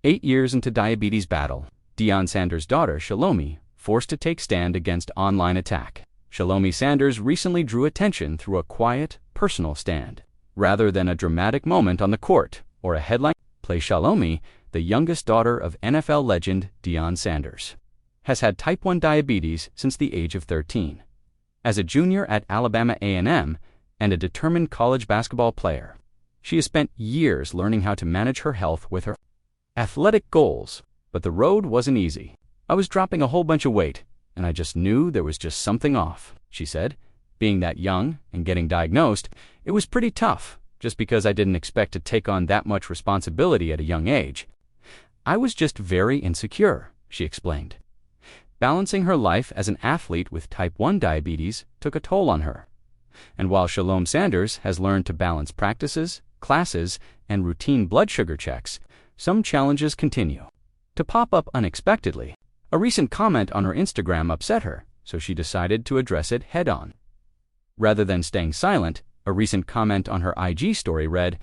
8 years into diabetes battle, Deion Sanders' daughter, Shelomi, forced to take stand against online attack. Shelomi Sanders recently drew attention through a quiet, personal stand, rather than a dramatic moment on the court or a headline play. Shelomi, the youngest daughter of NFL legend Deion Sanders, has had type 1 diabetes since the age of 13. As a junior at Alabama A&M and a determined college basketball player, she has spent years learning how to manage her health with her athletic goals. But the road wasn't easy. "I was dropping a whole bunch of weight, and I just knew there was just something off," she said. "Being that young and getting diagnosed, it was pretty tough, just because I didn't expect to take on that much responsibility at a young age. I was just very insecure," she explained. Balancing her life as an athlete with type 1 diabetes took a toll on her. And while Shelomi Sanders has learned to balance practices, classes, and routine blood sugar checks, some challenges continue to pop up unexpectedly. A recent comment on her Instagram upset her, so she decided to address it head-on. Rather than staying silent, a recent comment on her IG story read,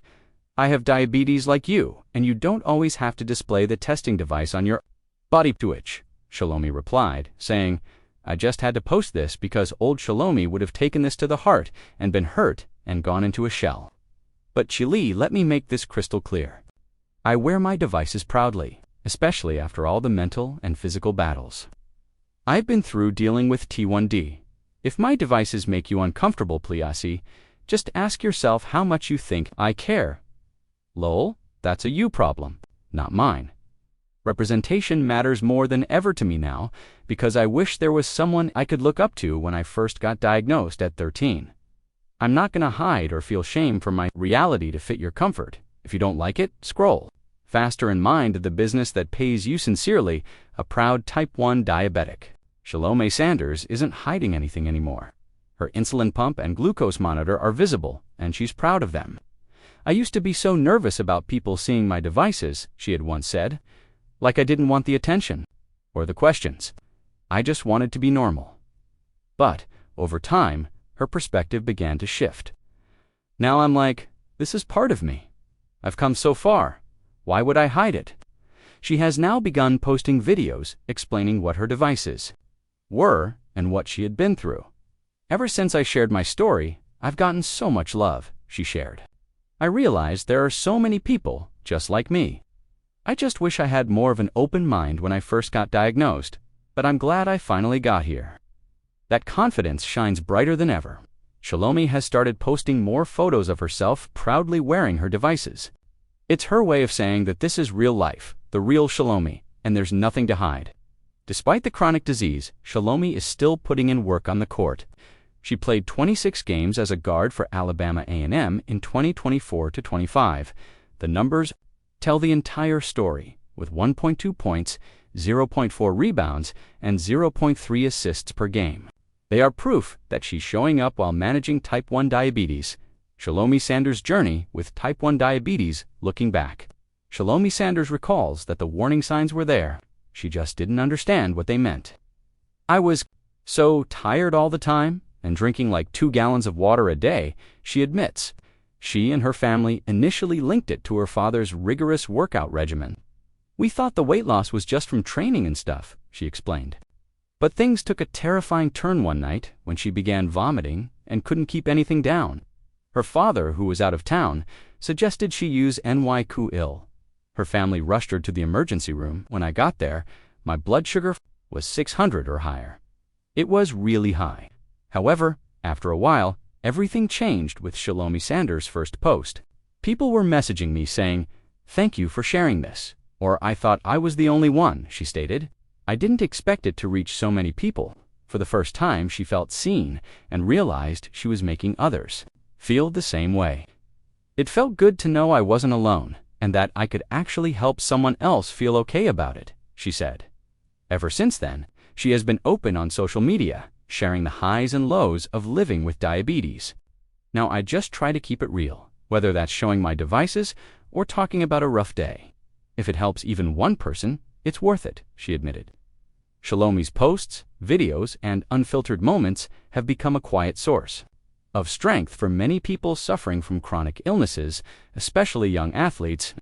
"I have diabetes like you, and you don't always have to display the testing device on your body." To which Shelomi replied, saying, "I just had to post this because old Shelomi would have taken this to the heart and been hurt and gone into a shell. But Chile, let me make this crystal clear. I wear my devices proudly, especially after all the mental and physical battles I've been through dealing with T1D. If my devices make you uncomfortable, please, just ask yourself how much you think I care. Lol, that's a you problem, not mine. Representation matters more than ever to me now because I wish there was someone I could look up to when I first got diagnosed at 13. I'm not gonna hide or feel shame for my reality to fit your comfort. If you don't like it, scroll faster and mind the business that pays you sincerely, a proud type 1 diabetic." Shelomi Sanders isn't hiding anything anymore. Her insulin pump and glucose monitor are visible, and she's proud of them. "I used to be so nervous about people seeing my devices," she had once said, "like I didn't want the attention or the questions. I just wanted to be normal." But over time, her perspective began to shift. "Now I'm like, this is part of me. I've come so far. Why would I hide it?" She has now begun posting videos explaining what her devices were and what she had been through. "Ever since I shared my story, I've gotten so much love," she shared. "I realized there are so many people just like me. I just wish I had more of an open mind when I first got diagnosed, but I'm glad I finally got here." That confidence shines brighter than ever. Shelomi has started posting more photos of herself proudly wearing her devices. It's her way of saying that this is real life, the real Shelomi, and there's nothing to hide. Despite the chronic disease, Shelomi is still putting in work on the court. She played 26 games as a guard for Alabama A&M in 2024-25. The numbers tell the entire story, with 1.2 points, 0.4 rebounds, and 0.3 assists per game. They are proof that she's showing up while managing type 1 diabetes. Shelomi Sanders' journey with type 1 diabetes. Looking back, Shelomi Sanders recalls that the warning signs were there. She just didn't understand what they meant. "I was so tired all the time and drinking like 2 gallons of water a day," she admits. She and her family initially linked it to her father's rigorous workout regimen. "We thought the weight loss was just from training and stuff," she explained. But things took a terrifying turn one night when she began vomiting and couldn't keep anything down. Her father, who was out of town, suggested she use NyQuil. Her family rushed her to the emergency room. "When I got there, my blood sugar was 600 or higher. It was really high." However, after a while, everything changed with Shelomi Sanders' first post. "People were messaging me saying, 'Thank you for sharing this,' or 'I thought I was the only one,'" she stated. "I didn't expect it to reach so many people." For the first time, she felt seen and realized she was making others feel the same way. "It felt good to know I wasn't alone and that I could actually help someone else feel okay about it," she said. Ever since then, she has been open on social media, sharing the highs and lows of living with diabetes. "Now I just try to keep it real, whether that's showing my devices or talking about a rough day. If it helps even one person, it's worth it," she admitted. Shelomi's posts, videos, and unfiltered moments have become a quiet source of strength for many people suffering from chronic illnesses, especially young athletes.